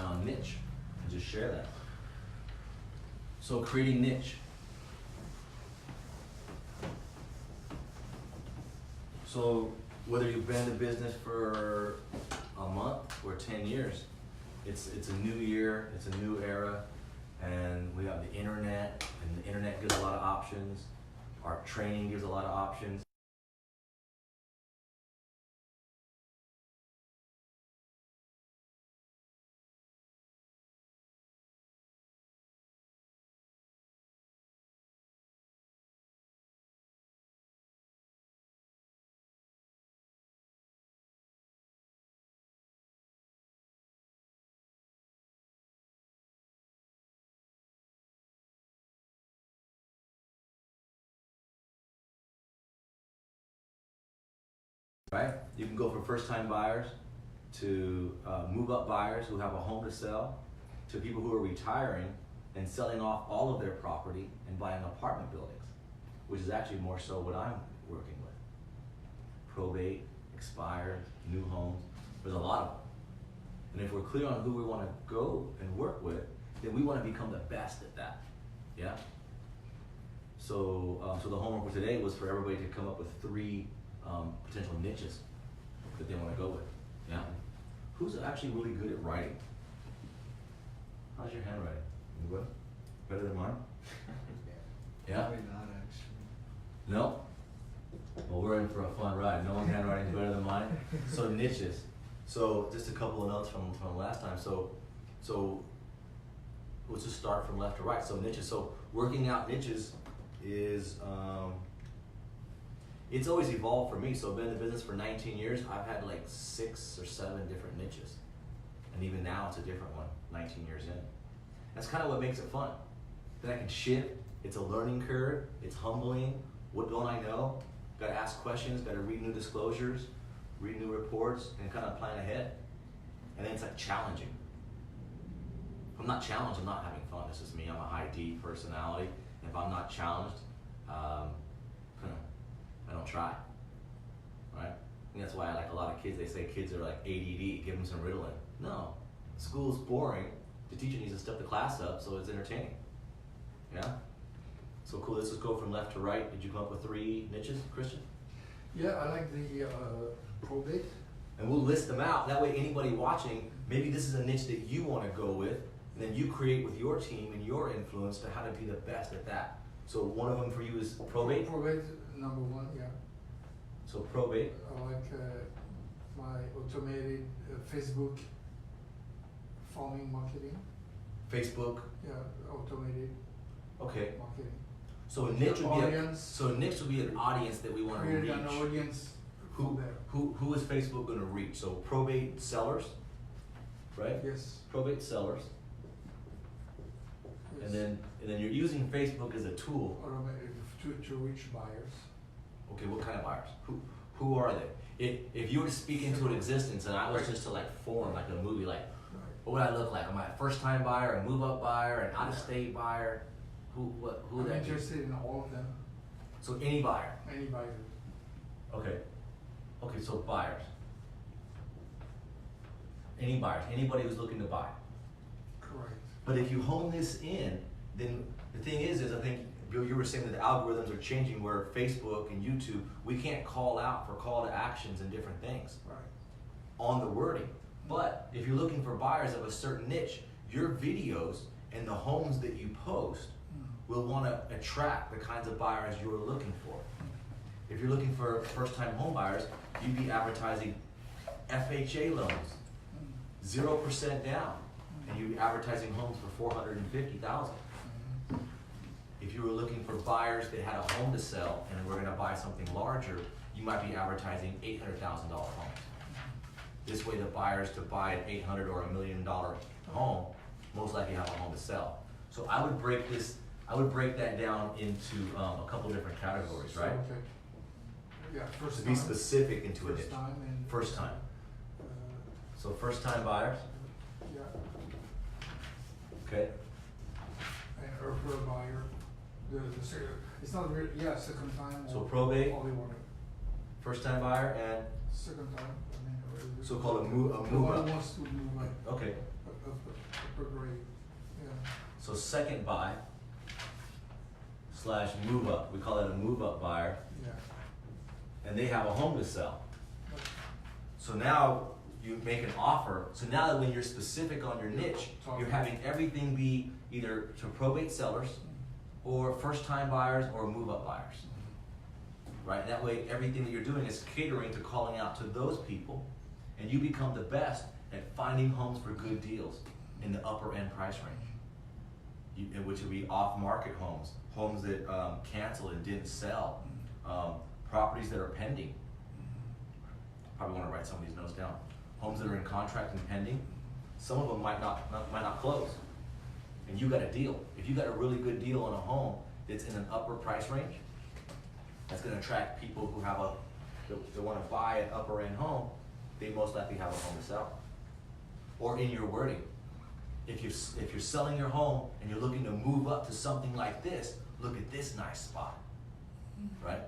time on niche and just share that. So creating niche. So whether you've been in the business for a month or 10 years, it's a new year, it's a new era, and we have the internet, and the internet gives a lot of options. Our training gives a lot of options. Right? You can go from first-time buyers to move-up buyers who have a home to sell, to people who are retiring and selling off all of their property and buying apartment buildings, which is actually more so what I'm working with. Probate, expired, new homes, there's a lot of them. And if we're clear on who we want to go and work with, then we want to become the best at that. Yeah? So, so the homework for today was for everybody to come up with 3 potential niches that they want to go with. Yeah. Who's actually really good at writing? How's your handwriting? You good? Better than mine? Yeah. Probably not actually. No. Well, we're in for a fun ride. No one's handwriting is better than mine. So niches. So just a couple of notes from last time. So let's just start from left to right. So niches. So working out niches is. It's always evolved for me. So I've been in the business for 19 years. I've had like 6 or 7 different niches. And even now it's a different one, 19 years in. That's kind of what makes it fun. Then I can shift. It's a learning curve. It's humbling. What don't I know? Got to ask questions, got to read new disclosures, read new reports, and kind of plan ahead. And then it's like challenging. If I'm not challenged, I'm not having fun. This is me. I'm a high D personality. And if I'm not challenged, I don't try, right? And that's why I like a lot of kids. They say kids are like ADD, give them some Ritalin. No, school's boring. The teacher needs to step the class up so it's entertaining. Yeah? So cool, let's just go from left to right. Did you come up with 3 niches, Christian? Yeah, I like the probate. And we'll list them out. That way anybody watching, maybe this is a niche that you want to go with, and then you create with your team and your influence to how to be the best at that. So one of them for you is probate? Probate, number 1, yeah. So probate. I like my automated Facebook farming marketing. Facebook. Yeah, automated Okay. marketing. So a niche would be Audience. niche would be an audience that we want to Create reach. an audience from there. Who is Facebook going to reach? So probate sellers, right? Yes. Probate sellers. Yes. And then you're using Facebook as a tool. Automated to reach buyers. Okay, what kind of buyers? Who are they? If you were to speak into an existence and I was just to like form like a movie, like what would I look like? Am I a first time buyer, a move up buyer, an out of state buyer? Who I'm that be? interested in all of them. So any buyer. Any buyer. Okay. Okay, so buyers. Any buyers, anybody who's looking to buy. Correct. But if you hone this in, then the thing is I think Bill, you were saying that the algorithms are changing where Facebook and YouTube, we can't call out for call to actions and different things Right. on the wording. But if you're looking for buyers of a certain niche, your videos and the homes that you post will want to attract the kinds of buyers you're looking for. If you're looking for first-time home buyers, you'd be advertising FHA loans, 0% down, and you'd be advertising homes for $450,000. If you were looking for buyers that had a home to sell and were going to buy something larger, you might be advertising $800,000 homes. This way, the buyers to buy an $800,000 or $1 million home most likely have a home to sell. So I would break that down into a couple different categories, right? Okay. Yeah, first To time. be specific into a niche. First time and First time. So first time buyers, yeah, okay? and her buyer. It's not really, yeah, second time. So or probate. Only one. First time buyer and Second time. I mean, so-called a move the one up. who wants to move like Okay. a So second buy / move up. We call it a move up buyer. Yeah. And they have a home to sell. So now you make an offer. So now that when you're specific on your niche, you're having everything be either to probate sellers or first time buyers or move up buyers. Right? That way everything that you're doing is catering to calling out to those people, and you become the best at finding homes for good deals in the upper end price range. Which would be off market homes, homes that canceled and didn't sell, properties that are pending. Probably want to write some of these notes down. Homes that are in contract and pending. Some of them might not close, and you got a deal. If you got a really good deal on a home that's in an upper price range, that's going to attract people who have that want to buy an upper end home. They most likely have a home to sell. Or in your wording, if you're selling your home and you're looking to move up to something like this, look at this nice spot, right?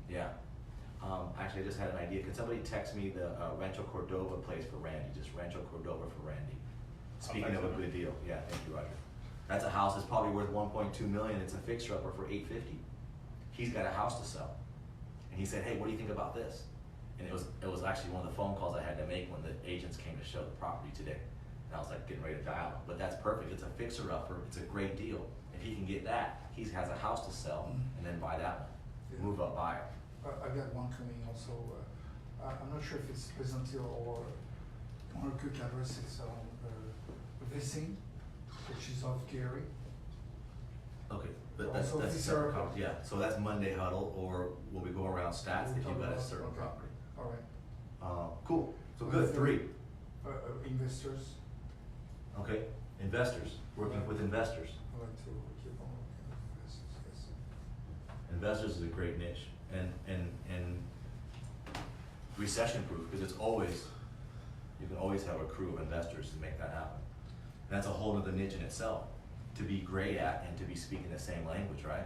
Yeah. Actually, I just had an idea. Can somebody text me the Rancho Cordova place for Randy? Just Rancho Cordova for Randy. Speaking of a good deal. Yeah, thank you, Roger. That's a house that's probably worth 1.2 million. It's a fixer-upper for 850. He's got a house to sell. And he said, hey, what do you think about this? And it was actually one of the phone calls I had to make when the agents came to show the property today. And I was like getting ready to dial him. But that's perfect. It's a fixer-upper. It's a great deal. If he can get that, he has a house to sell and then buy that one. Yeah. Move up buyer. I got one coming also. I'm not sure if it's Pleasantville or Walnut Creek address. It's Vissing, which is off Gary. Okay, but that's separate property. Yeah, so that's Monday Huddle, or will we go around stats if you've got a certain property? All right. Cool. So good. 3. Investors. Okay, investors. Working with investors. I like to keep on working with investors. Yes. Investors is a great niche. And recession proof, because you can always have a crew of investors to make that happen. And that's a whole other niche in itself to be great at and to be speaking the same language, right?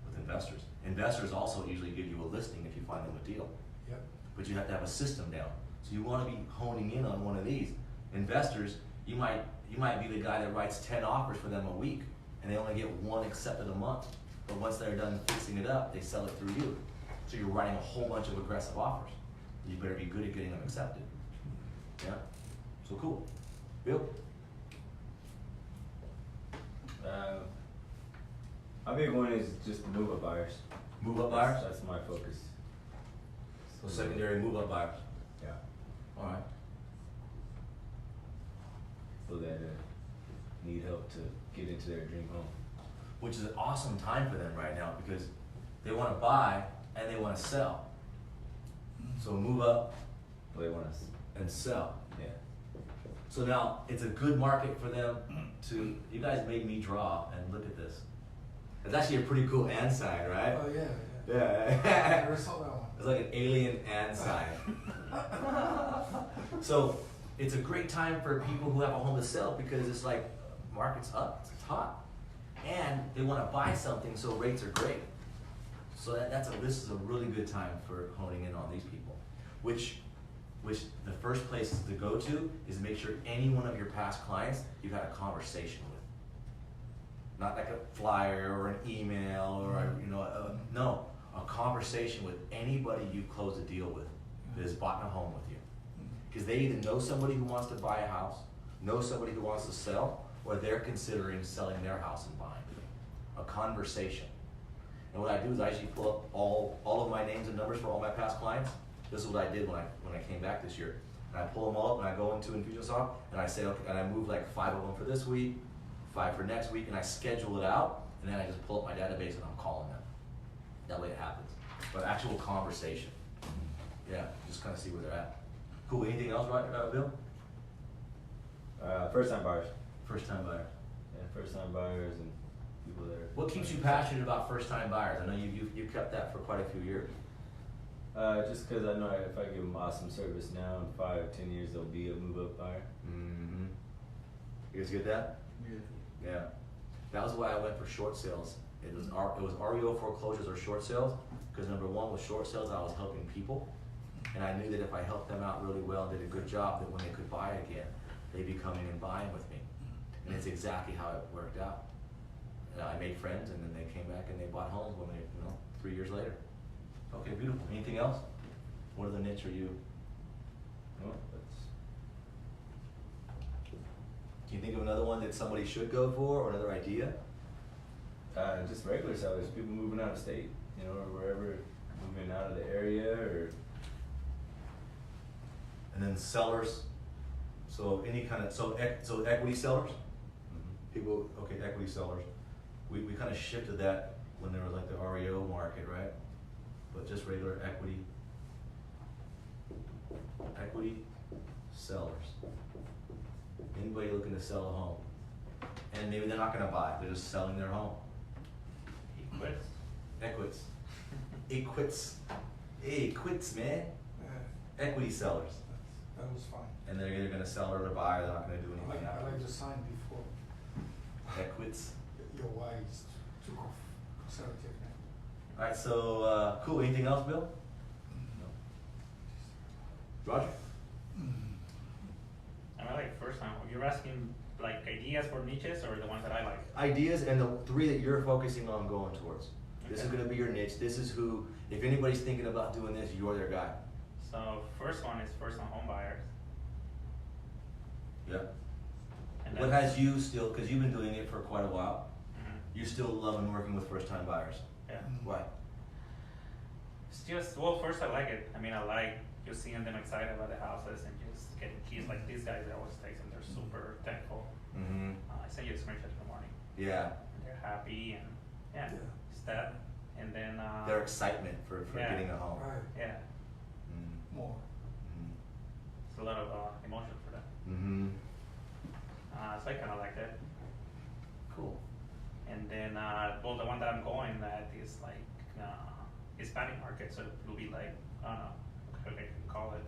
With investors. Investors also usually give you a listing if you find them a deal. Yep. But you have to have a system down. So you want to be honing in on one of these. Investors, you might be the guy that writes 10 offers for them a week and they only get 1 accepted a month. But once they're done fixing it up, they sell it through you. So you're writing a whole bunch of aggressive offers. You better be good at getting them accepted. Yeah? So cool. Bill? My big one is just the move-up buyers. Move-up buyers? That's my focus. So secondary move-up buyers? Yeah. All right. So that need help to get into their dream home. Which is an awesome time for them right now because they want to buy and they want to sell. So move up They want us. and sell. Yeah. So now it's a good market for them to, you guys made me draw and look at this. It's actually a pretty cool and sign, right? Oh yeah. Yeah. I never saw that one. It's like an alien and sign. So it's a great time for people who have a home to sell because it's like market's up, it's hot. And they want to buy something, so rates are great. So this is a really good time for honing in on these people. Which the first place to go to is make sure any one of your past clients you've had a conversation with. Not like a flyer or an email or a conversation with anybody you closed a deal with that has bought a home with you. Because they either know somebody who wants to buy a house, know somebody who wants to sell, or they're considering selling their house and buying. A conversation. And what I do is I actually pull up all of my names and numbers for all my past clients. This is what I did when I came back this year. And I pull them all up and I go into Infusionsoft and I say, okay, and I move like 5 of them for this week, 5 for next week, and I schedule it out, and then I just pull up my database and I'm calling them. That way it happens. But actual conversation. Yeah, just kind of see where they're at. Cool, anything else, right, Bill? First time buyers. First time buyers. Yeah, first time buyers and people that are. What keeps you passionate about first time buyers? I know you've kept that for quite a few years. Just because I know if I give them awesome service now, in 5-10 years they'll be a move-up buyer. Mm-hmm. You guys get that? Yeah. That was why I went for short sales. It was REO foreclosures or short sales, because number one with short sales I was helping people, and I knew that if I helped them out really well and did a good job, that when they could buy again, they'd be coming and buying with me. and it's exactly how it worked out. And I made friends, and then they came back and they bought homes when they, 3 years later. Okay, beautiful. Anything else? What other niche are you? No, that's Can you think of another one that somebody should go for, or another idea? just regular sellers, people moving out of state, or wherever, moving out of the area, or And then sellers. So any kind of so equity sellers. People, okay, equity sellers. We kind of shifted that when there was like the REO market, right? But just regular equity. Equity sellers. Anybody looking to sell a home. And maybe they're not gonna buy, they're just selling their home. Equits. Equits. Equits, man. Equity sellers. That was fine. And they're either gonna sell or to buy, they're not gonna do anything I like the afterwards. sign before. Equits. Your wives took off conservative now. Alright, so, cool, anything else, Bill? Roger? I mean, like first time, you're asking like ideas for niches or the ones that I like? Ideas and the 3 that you're focusing on going towards. This is Okay. gonna be your niche, this is who, if anybody's thinking about doing this, you're their guy. So first one is first time home buyers. Yeah. And What then- has you still, cause you've been doing it for quite a while, Mhm. you still loving working with first time buyers. Yeah. Why? It's just, well, first I like it. I mean, I like just seeing them excited about the houses and just getting keys like these guys. I always text them. They're super thankful. Mm-hmm. I send you the screenshot in the morning. Yeah. And they're happy and yeah, Yeah. it's that. And then Their excitement for yeah. getting a home. Right, yeah, more. it's a lot of emotion for them. Mm-hmm. So I kind of like that. Cool. And then, well, the one that I'm going at is like Hispanic market, so it'll be like, I don't know, how they can call it.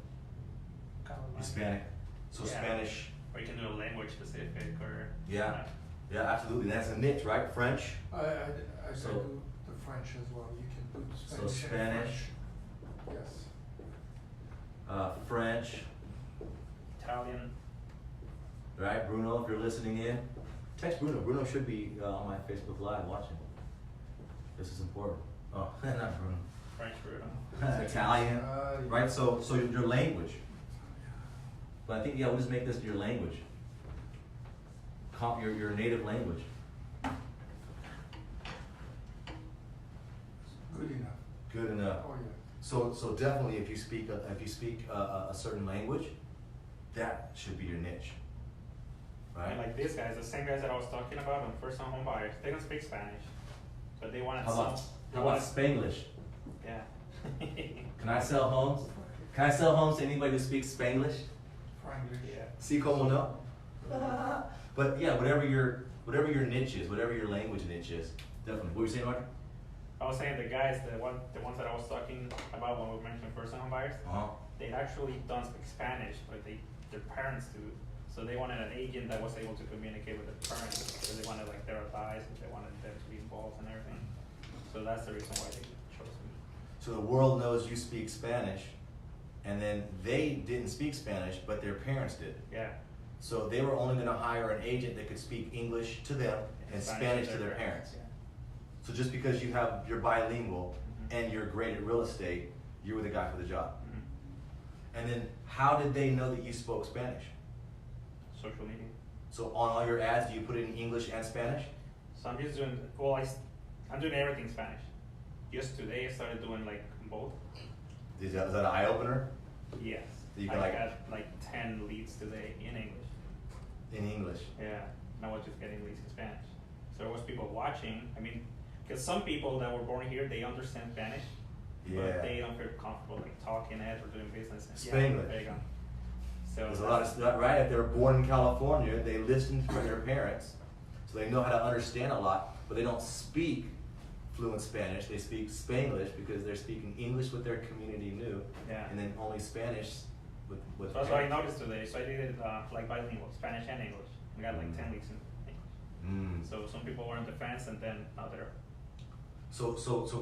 Kind of like- Hispanic. So Yeah. Spanish. Or you can do a language specific or. Yeah. Yeah, absolutely. That's a niche, right? French. I So- do the French as well. You can do So Spanish. and Spanish. French. Yes. French. Italian. Right, Bruno, if you're listening in, text Bruno. Bruno should be on my Facebook Live watching. This is important. Oh, not Bruno. French Bruno. Italian, Yeah. right? So your language. But I think we'll just make this your language. Your native language. Good enough. Good enough. Oh yeah. So definitely, if you speak a certain language, that should be your niche, right? And like these guys, the same guys that I was talking about on first time home buyers, they don't speak Spanish, but they wanted How about they wanted- Spanglish? Yeah. Can I sell homes? Can I sell homes to anybody who speaks Spanglish? Franglish. Yeah. See como no? But yeah, whatever your niche is, whatever your language niche is, definitely. What were you saying, Roger? I was saying the guys, the ones that I was talking about when we mentioned first time home buyers, they actually don't speak Spanish, but their parents do. So they wanted an agent that was able to communicate with the parents, because they wanted like their advice, and they wanted them to be involved and everything. So that's the reason why they chose me. So the world knows you speak Spanish, and then they didn't speak Spanish, but their parents did. Yeah. So they were only going to hire an agent that could speak English to them and Spanish to their parents. Yeah. So just because you're bilingual Mhm. and you're great at real estate, you were the guy for the job. Mhm. And then how did they know that you spoke Spanish? Social media. So on all your ads, do you put it in English and Spanish? So I'm just doing, well, I'm doing everything Spanish. Just today I started doing like both. Is that an eye opener? Yes. You I can, like- got like 10 leads today in English. In English. Yeah. And I was just getting leads in Spanish. So there was people watching. I mean, because some people that were born here, they understand Spanish, Yeah. but they don't feel comfortable like talking it or doing business. Spanglish. There you go. So There's a lot of stuff, right? If they're born in California, they listen to their parents, so they know how to understand a lot, but they don't speak fluent Spanish. They speak Spanglish because they're speaking English with their community new, Yeah. and then only Spanish with So that's what I parents. noticed today. So I did it like bilingual, Spanish and English. I got like 10 leads in English. Mm. So some people were on the fence, and then now they're. So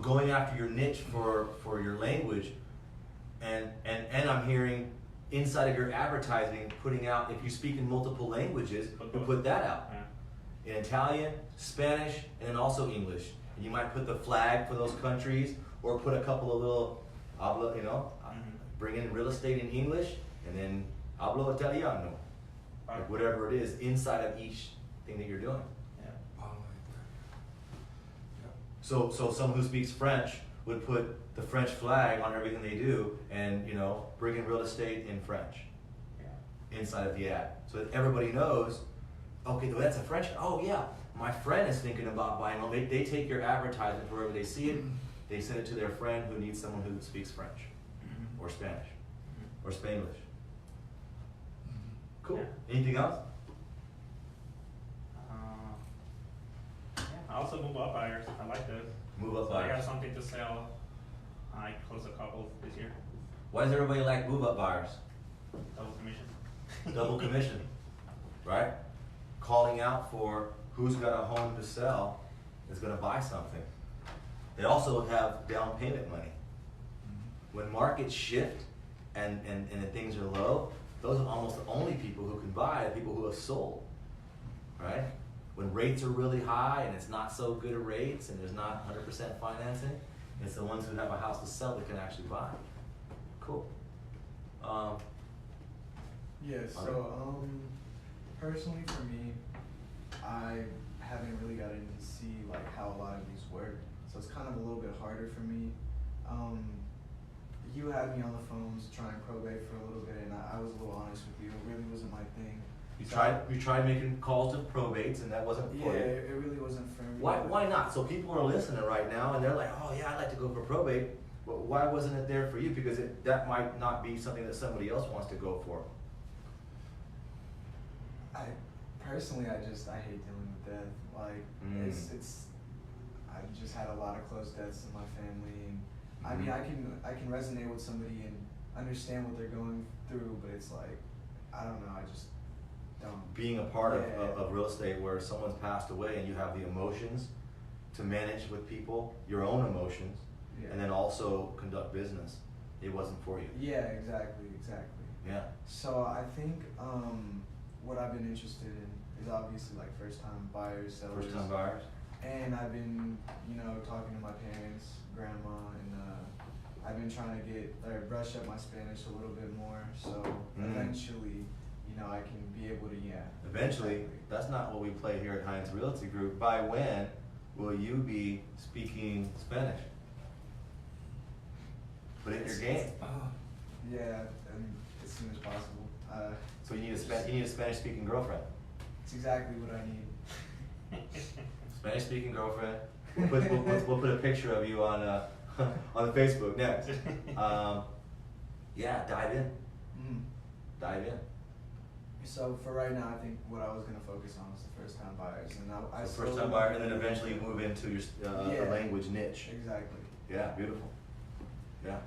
going after your niche for your language, and I'm hearing inside of your advertising, putting out, if you speak in multiple languages, you put that out. Yeah. In Italian, Spanish, and then also English. And you might put the flag for those countries, or put a couple of little, you know, bring in real estate in English, and then hablo italiano. Like whatever it is, inside of each thing that you're doing. Yeah. Oh, yeah. So someone who speaks French would put the French flag on everything they do, and, you know, bring in real estate in French. Yeah. Inside of the ad, so that everybody knows, okay, well, that's a French, oh yeah, my friend is thinking about buying home. They take your advertisement wherever they see it, they send it to their friend who needs someone who speaks French, or Spanish, or Spanglish. Cool. Yeah. Anything else? Yeah. I also move up buyers. I like those. Move up So I got buyers. something to sell. I closed a couple this year. Why does everybody like move up buyers? Double commission. Double commission, right? Calling out for who's got a home to sell is gonna buy something. They also have down payment money. When markets shift and the things are low, those are almost the only people who can buy, the people who have sold, right? When rates are really high and it's not so good a rates and there's not 100% financing, it's the ones who have a house to sell that can actually buy. Cool. Yeah, so personally for me, I haven't really gotten to see like how a lot of these work, so it's kind of a little bit harder for me. You had me on the phones trying probate for a little bit, and I was a little honest with you. It really wasn't my thing. You tried making calls to probates and that wasn't for Yeah, you. it really wasn't for me. Why not? So people are listening right now and they're like, oh yeah, I'd like to go for probate. But why wasn't it there for you? Because that might not be something that somebody else wants to go for. I personally, I hate dealing with death. Like it's I just had a lot of close deaths in my family, and I mean I can resonate with somebody and understand what they're going through, but it's like I don't know, I just don't. Being a part of real estate where someone's passed away and you have the emotions to manage with people, your own emotions, and then also conduct business, it wasn't for you. Yeah, exactly. Yeah. So I think what I've been interested in is obviously like first time buyers, sellers. First time buyers. And I've been, talking to my parents, grandma, and I've been trying to brush up my Spanish a little bit more. So eventually, I can be able to, Eventually, that's not what we play here at Hinds Realty Group. By when will you be speaking Spanish? Put it in your game. Yeah, as soon as possible. So you need a Spanish speaking girlfriend. It's exactly what I need. Spanish speaking girlfriend. We'll put a picture of you on the Facebook next. Yeah, dive in. Dive in. So for right now, I think what I was gonna focus on was the first time buyers, and I So first time buyer, and then eventually you move into your language niche. Exactly. Yeah, beautiful. Yeah.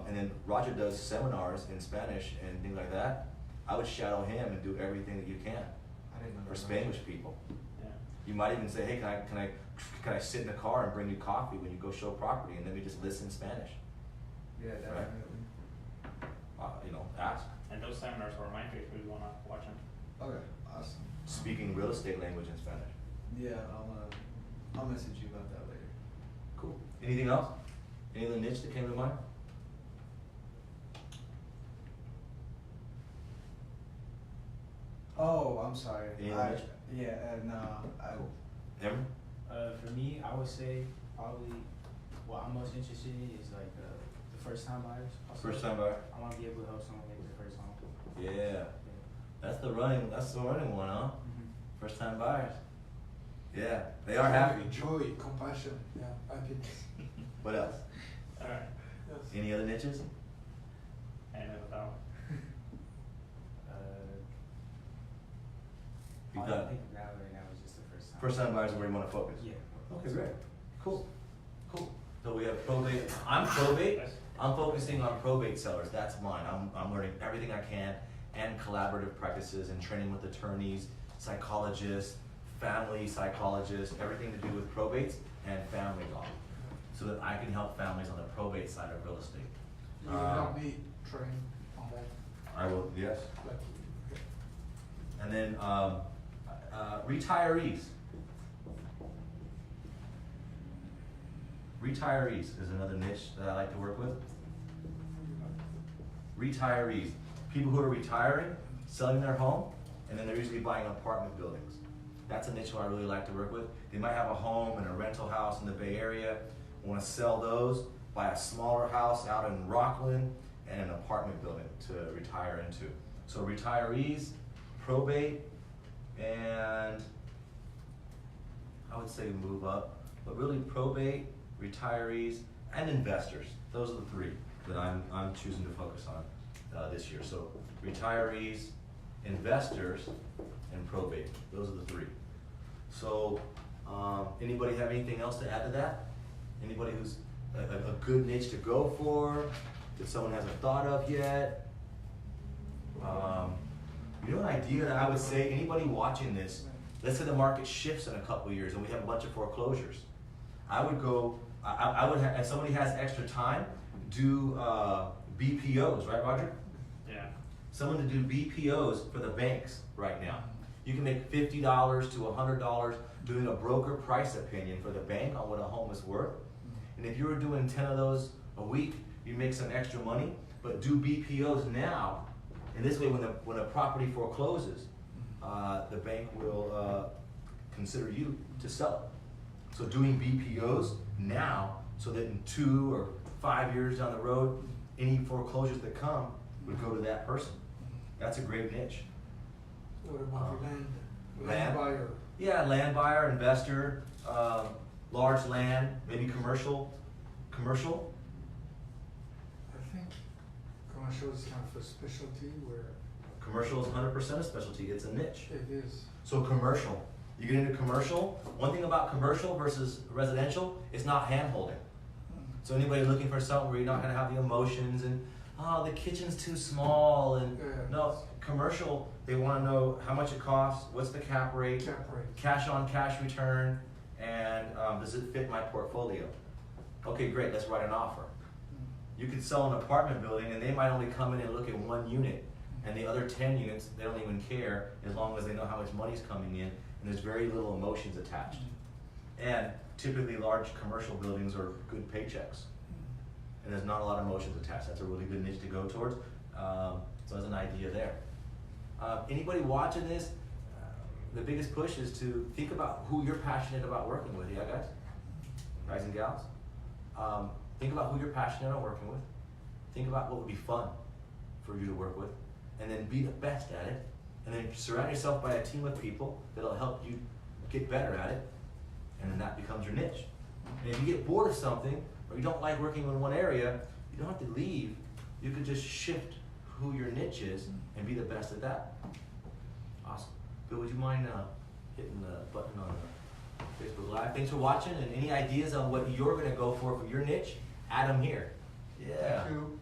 And then Roger does seminars in Spanish and things like that. I would shadow him and do everything that you can I didn't know for that. Spanish people. Yeah. You might even say, hey, can I sit in the car and bring you coffee when you go show property, and then we just listen Spanish. Yeah, definitely. Ask. And those seminars are my favorite if you wanna watch them. Okay, awesome. Speaking real estate language in Spanish. Yeah, I'll message you about that later. Cool. Anything else? Any other niche that came to mind? Oh, I'm sorry. Any other niche? Ever? For me, I would say probably what I'm most interested in is like the first time buyers. Also, First time buyer? I want to be able to help someone get their first home. Yeah. That's the running one, huh? First time buyers. Yeah, they are happy. Joy, compassion, happiness. What else? Alright. Yes. Any other niches? And then without. You All I got can think of now right now is just the first time. first time buyers are where you want to focus. Yeah. Okay, great. Cool. So we have probate. I'm probate. I'm focusing on probate sellers. That's mine. I'm learning everything I can, and collaborative practices and training with attorneys, psychologists, family psychologists, everything to do with probates and family law, so that I can help families on the probate side of real estate. You help me train. I will, yes. Like, okay. And then retirees. Retirees is another niche that I like to work with. Retirees, people who are retiring, selling their home, and then they're usually buying apartment buildings. That's a niche who I really like to work with. They might have a home and a rental house in the Bay Area, want to sell those, buy a smaller house out in Rockland, and an apartment building to retire into. So retirees, probate, and I would say move up, but really probate, retirees, and investors. Those are the three that I'm choosing to focus on this year. So retirees, investors, and probate. Those are the three. So anybody have anything else to add to that? Anybody who's a good niche to go for that someone hasn't thought of yet? You know, an idea that I would say, anybody watching this, let's say the market shifts in a couple of years and we have a bunch of foreclosures. I would go, I would have, if somebody has extra time, do BPOs, right, Roger? Yeah. Someone to do BPOs for the banks right now. You can make $50 to $100 doing a broker price opinion for the bank on what a home is worth. And if you were doing 10 of those a week, you make some extra money. But do BPOs now, and this way when a property forecloses, the bank will consider you to sell it. So doing BPOs now, so that in 2 or 5 years down the road, any foreclosures that come would go to that person. That's a great niche. What about land? Land? Buyer? Yeah, land buyer, investor, large land, maybe commercial. Commercial? I think commercial is kind of a specialty where Commercial is 100% a specialty. It's a niche. it is. So commercial. You get into commercial. One thing about commercial versus residential, it's not hand-holding. So anybody looking for something where you're not going to have the emotions and, oh, the kitchen's too small, and no, commercial, they want to know how much it costs, what's the cap rate, cash on cash return, and does it fit my portfolio? Okay, great, let's write an offer. You could sell an apartment building and they might only come in and look at 1 unit, and the other 10 units, they don't even care as long as they know how much money's coming in, and there's very little emotions attached. And typically large commercial buildings are good paychecks, and there's not a lot of emotions attached. That's a really good niche to go towards. So there's an idea there. Anybody watching this, the biggest push is to think about who you're passionate about working with. Yeah, guys and gals? Think about who you're passionate about working with. Think about what would be fun for you to work with, and then be the best at it, and then surround yourself by a team of people that'll help you get better at it, and then that becomes your niche. And if you get bored of something, or you don't like working in one area, you don't have to leave. You could just shift who your niche is and be the best at that. Awesome. Bill, would you mind hitting the button on Facebook Live? Thanks for watching, and any ideas on what you're going to go for your niche, add them here. Yeah. Thank you.